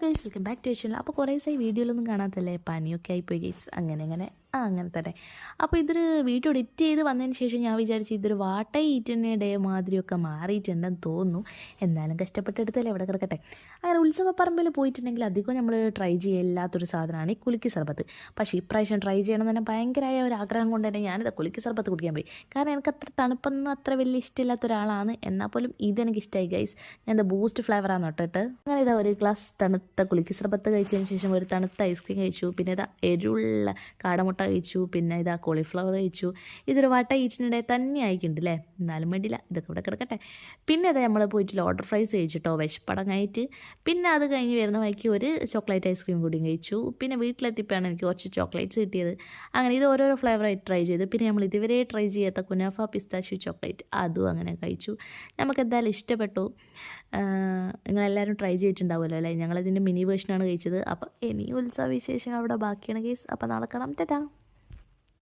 Guys welcome back to channel. അപ്പോൾ കുറേ ദിവസമായി വീഡിയോയിലൊന്നും കാണാത്തല്ലേ, പനിയൊക്കെ ആയിപ്പോയി ഗൈസ്. അങ്ങനെ അങ്ങനെ തന്നെ. അപ്പോൾ ഇതൊരു വീഡിയോ എഡിറ്റ് ചെയ്ത് വന്നതിന് ശേഷം ഞാൻ വിചാരിച്ചു ഇതൊരു വാട്ട ഈറ്റിൻ്റെ ഡേ മാതിരിയൊക്കെ മാറിയിട്ടുണ്ടെന്ന് തോന്നുന്നു. എന്നാലും കഷ്ടപ്പെട്ടെടുത്തല്ലേ ഇവിടെ കിടക്കട്ടെ. അങ്ങനെ ഉത്സവപ്പറമ്പിൽ പോയിട്ടുണ്ടെങ്കിൽ അധികം നമ്മൾ ട്രൈ ചെയ്യില്ലാത്തൊരു സാധനമാണ് ഈ കുലുക്കി സർബത്ത്. പക്ഷേ ഇപ്രാവശ്യം ട്രൈ ചെയ്യണം തന്നെ ഭയങ്കരമായ ഒരു ആഗ്രഹം കൊണ്ട് തന്നെ ഞാനിത് കുലുക്കി സർബത്ത് കുടിക്കാൻ പോയി. കാരണം എനിക്ക് അത്ര തണുപ്പൊന്നും അത്ര വലിയ ഇഷ്ടമില്ലാത്ത ഒരാളാണ്. എന്നാൽ പോലും ഇതെനിക്ക് ഇഷ്ടമായി ഗൈസ്. ഞാൻ ഇത് ബൂസ്റ്റ് ഫ്ലേവറാണ് തൊട്ടിട്ട്. അങ്ങനെ ഇതാ ഒരു ഗ്ലാസ് തണുത്ത കുലുക്കി സർബത്ത് കഴിച്ചതിന് ശേഷം ഒരു തണുത്ത ഐസ്ക്രീം കഴിച്ചു. പിന്നെ ഇതാ എരിവുള്ള കാടമുട്ട കഴിച്ചു. പിന്നെ ഇതാ കോളിഫ്ലവർ കഴിച്ചു. ഇതൊരു വാട്ട ഈറ്റിനിടെ തന്നെ ആയിക്കുണ്ട് അല്ലേ. എന്നാലും വേണ്ടിയില്ല, ഇതൊക്കെ ഇവിടെ കിടക്കട്ടെ. പിന്നെ അതെ നമ്മൾ പോയിട്ട് ലോഡർ ഫ്രൈസ് കഴിച്ചിട്ടോ വിശപ്പടങ്ങായിട്ട്. പിന്നെ അത് കഴിഞ്ഞ് വരുന്ന വഴിക്ക് ഒരു ചോക്ലേറ്റ് ഐസ്ക്രീം കൂടിയും കഴിച്ചു. പിന്നെ വീട്ടിലെത്തിയപ്പോഴാണ് എനിക്ക് കുറച്ച് ചോക്ലേറ്റ്സ് കിട്ടിയത്. അങ്ങനെ ഇത് ഓരോരോ ഫ്ലേവറായിട്ട് ട്രൈ ചെയ്തു. പിന്നെ നമ്മൾ ഇതുവരെ ട്രൈ ചെയ്യാത്ത കുനാഫ പിസ്താഷ്യൂ ചോക്ലേറ്റ് അതും അങ്ങനെ കഴിച്ചു. നമുക്ക് എന്തായാലും ഇഷ്ടപ്പെട്ടു. നിങ്ങളെല്ലാവരും ട്രൈ ചെയ്തിട്ടുണ്ടാവുമല്ലോ അല്ലേ. ഞങ്ങളിതിൻ്റെ മിനി വേർഷനാണ് കഴിച്ചത്. അപ്പോൾ ഇനി ഉത്സവ വിശേഷം അവിടെ ബാക്കിയാണ് കേസ്. അപ്പോൾ നാളെ കാണാം. ടാറ്റാ.